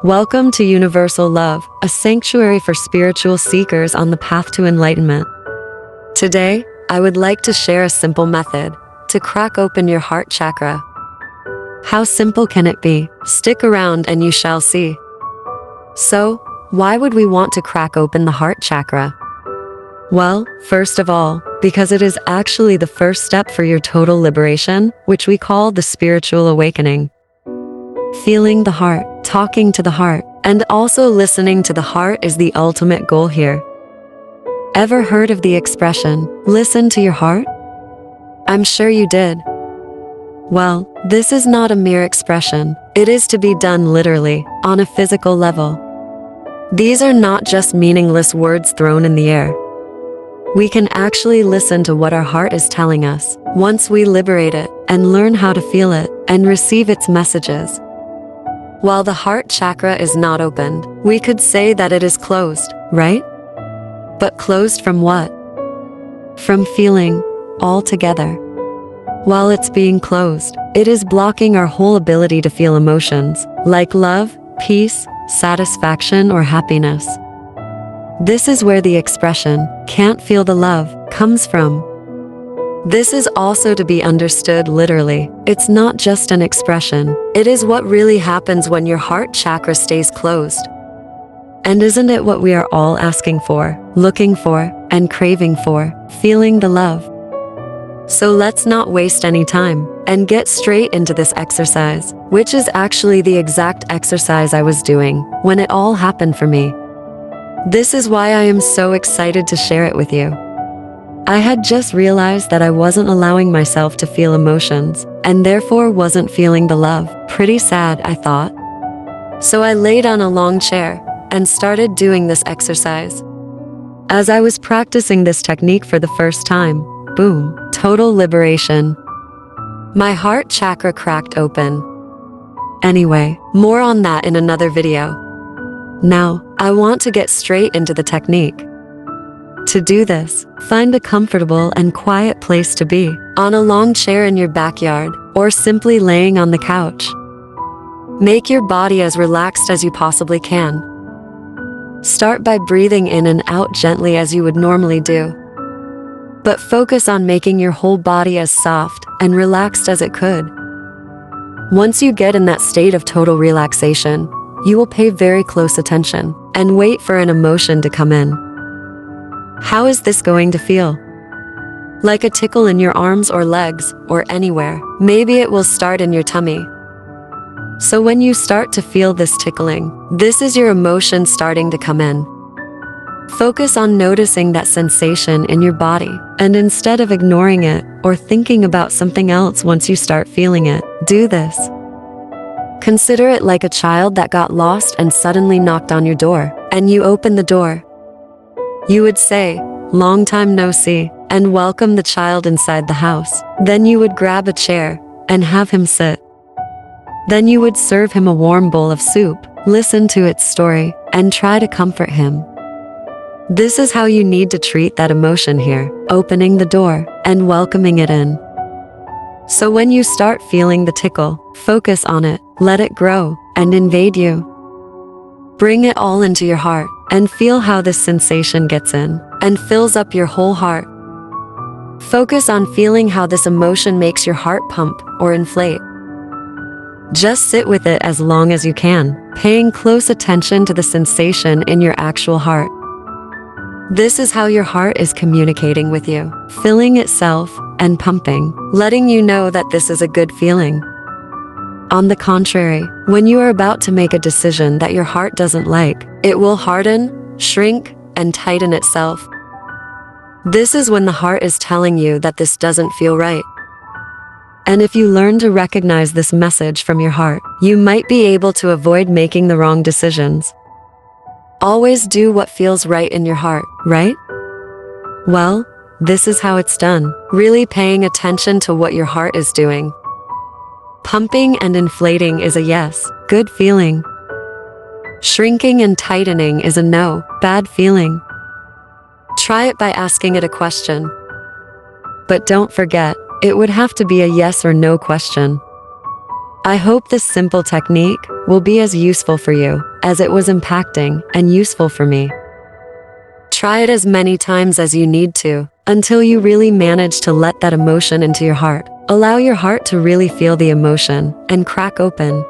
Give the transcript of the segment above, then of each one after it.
Welcome to Universal Love, a sanctuary for spiritual seekers on the path to enlightenment. Today, I would like to share a simple method to crack open your heart chakra. How simple can it be? Stick around and you shall see. So, why would we want to crack open the heart chakra? Well, first of all, because it is actually the first step for your total liberation, which we call the spiritual awakening. Feeling the heart, talking to the heart, and also listening to the heart is the ultimate goal here. Ever heard of the expression, listen to your heart? I'm sure you did. Well, this is not a mere expression. It is to be done literally, on a physical level. These are not just meaningless words thrown in the air. We can actually listen to what our heart is telling us once we liberate it and learn how to feel it and receive its messages. While the heart chakra is not opened, we could say that it is closed, right? But closed from what? From feeling, altogether. While it's being closed, it is blocking our whole ability to feel emotions, like love, peace, satisfaction, or happiness. This is where the expression, can't feel the love, comes from. This is also to be understood literally. It's not just an expression. It is what really happens when your heart chakra stays closed. And isn't it what we are all asking for, looking for, and craving for, feeling the love? So let's not waste any time and get straight into this exercise, which is actually the exact exercise I was doing when it all happened for me. This is why I am so excited to share it with you. I had just realized that I wasn't allowing myself to feel emotions, and therefore wasn't feeling the love. Pretty sad, I thought. So I laid on a long chair and started doing this exercise. As I was practicing this technique for the first time, boom, total liberation. My heart chakra cracked open. Anyway, more on that in another video. Now, I want to get straight into the technique. To do this, find a comfortable and quiet place to be, on a long chair in your backyard, or simply laying on the couch. Make your body as relaxed as you possibly can. Start by breathing in and out gently as you would normally do. But focus on making your whole body as soft and relaxed as it could. Once you get in that state of total relaxation, you will pay very close attention and wait for an emotion to come in. How is this going to feel? Like a tickle in your arms or legs, or anywhere. Maybe it will start in your tummy. So when you start to feel this tickling, this is your emotion starting to come in. Focus on noticing that sensation in your body, and instead of ignoring it or thinking about something else once you start feeling it, do this. Consider it like a child that got lost and suddenly knocked on your door, and you open the door. You would say, "Long time no see," and welcome the child inside the house. Then you would grab a chair and have him sit. Then you would serve him a warm bowl of soup, listen to its story, and try to comfort him. This is how you need to treat that emotion here, opening the door and welcoming it in. So when you start feeling the tickle, focus on it, let it grow and invade you. Bring it all into your heart and feel how this sensation gets in and fills up your whole heart. Focus on feeling how this emotion makes your heart pump or inflate. Just sit with it as long as you can, paying close attention to the sensation in your actual heart. This is how your heart is communicating with you, filling itself and pumping, letting you know that this is a good feeling. On the contrary, when you are about to make a decision that your heart doesn't like, it will harden, shrink, and tighten itself. This is when the heart is telling you that this doesn't feel right. And if you learn to recognize this message from your heart, you might be able to avoid making the wrong decisions. Always do what feels right in your heart, right? Well, this is how it's done, really paying attention to what your heart is doing. Pumping and inflating is a yes, good feeling. Shrinking and tightening is a no, bad feeling. Try it by asking it a question. But don't forget, it would have to be a yes or no question. I hope this simple technique will be as useful for you as it was impacting and useful for me. Try it as many times as you need to, until you really manage to let that emotion into your heart. Allow your heart to really feel the emotion and crack open.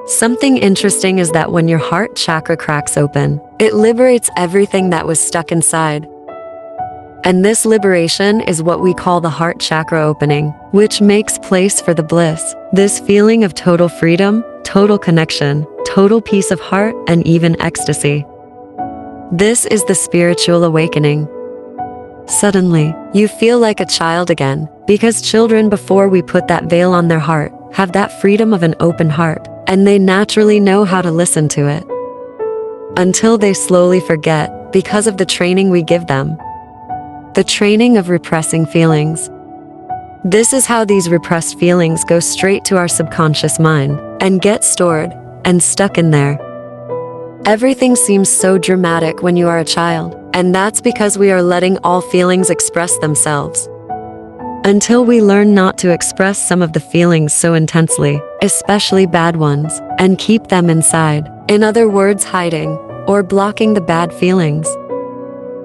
Something interesting is that when your heart chakra cracks open, it liberates everything that was stuck inside. And this liberation is what we call the heart chakra opening, which makes place for the bliss. This feeling of total freedom, total connection, total peace of heart, and even ecstasy. This is the spiritual awakening. Suddenly, you feel like a child again, because children, before we put that veil on their heart, have that freedom of an open heart, and they naturally know how to listen to it. Until they slowly forget, because of the training we give them. The training of repressing feelings. This is how these repressed feelings go straight to our subconscious mind, and get stored, and stuck in there. Everything seems so dramatic when you are a child, and that's because we are letting all feelings express themselves. Until we learn not to express some of the feelings so intensely, especially bad ones, and keep them inside, in other words, hiding, or blocking the bad feelings.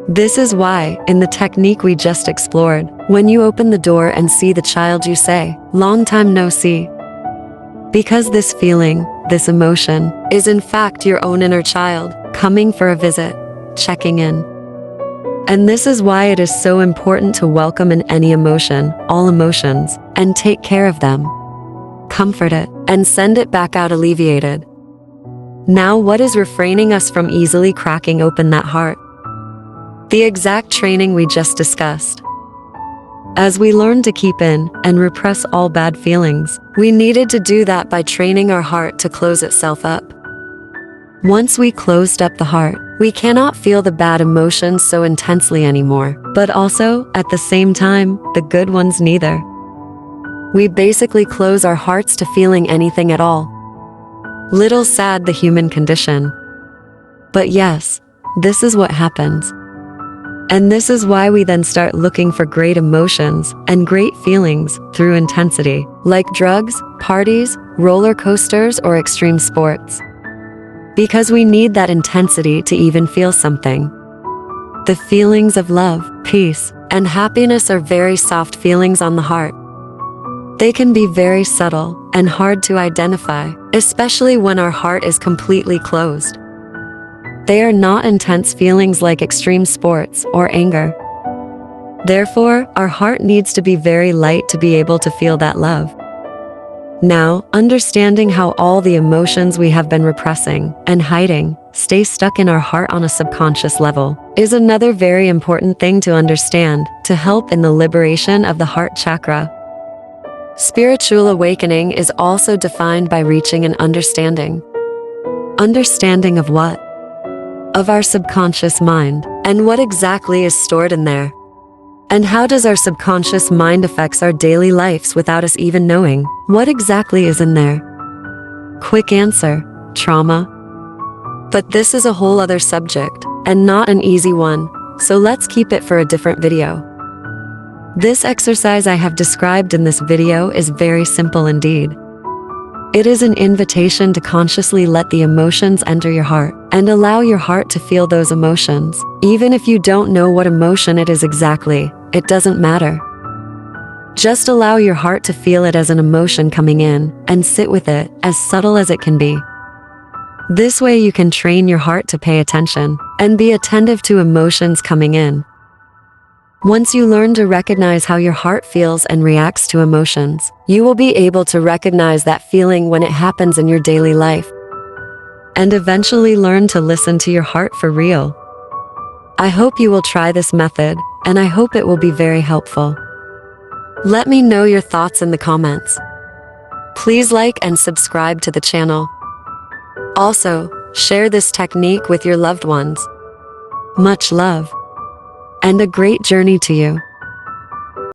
This is why, in the technique we just explored, when you open the door and see the child, you say, "Long time no see." Because this feeling, this emotion, is in fact your own inner child, coming for a visit, checking in. And this is why it is so important to welcome in any emotion, all emotions, and take care of them. Comfort it, and send it back out alleviated. Now, what is refraining us from easily cracking open that heart? The exact training we just discussed. As we learn to keep in and repress all bad feelings, we needed to do that by training our heart to close itself up. Once we closed up the heart, we cannot feel the bad emotions so intensely anymore, but also, at the same time, the good ones neither. We basically close our hearts to feeling anything at all. Little sad, the human condition. But yes, this is what happens. And this is why we then start looking for great emotions and great feelings through intensity, like drugs, parties, roller coasters, or extreme sports. Because we need that intensity to even feel something. The feelings of love, peace, and happiness are very soft feelings on the heart. They can be very subtle and hard to identify, especially when our heart is completely closed. They are not intense feelings like extreme sports or anger. Therefore, our heart needs to be very light to be able to feel that love. Now, understanding how all the emotions we have been repressing and hiding stay stuck in our heart on a subconscious level is another very important thing to understand to help in the liberation of the heart chakra. Spiritual awakening is also defined by reaching an understanding. Understanding of what? Of our subconscious mind, and what exactly is stored in there. And how does our subconscious mind affects our daily lives without us even knowing what exactly is in there? Quick answer: trauma. But this is a whole other subject, and not an easy one, so let's keep it for a different video. This exercise I have described in this video is very simple indeed. It is an invitation to consciously let the emotions enter your heart, and allow your heart to feel those emotions. Even if you don't know what emotion it is exactly, it doesn't matter. Just allow your heart to feel it as an emotion coming in, and sit with it, as subtle as it can be. This way you can train your heart to pay attention, and be attentive to emotions coming in. Once you learn to recognize how your heart feels and reacts to emotions, you will be able to recognize that feeling when it happens in your daily life. And eventually learn to listen to your heart for real. I hope you will try this method, and I hope it will be very helpful. Let me know your thoughts in the comments. Please like and subscribe to the channel. Also, share this technique with your loved ones. Much love. And a great journey to you.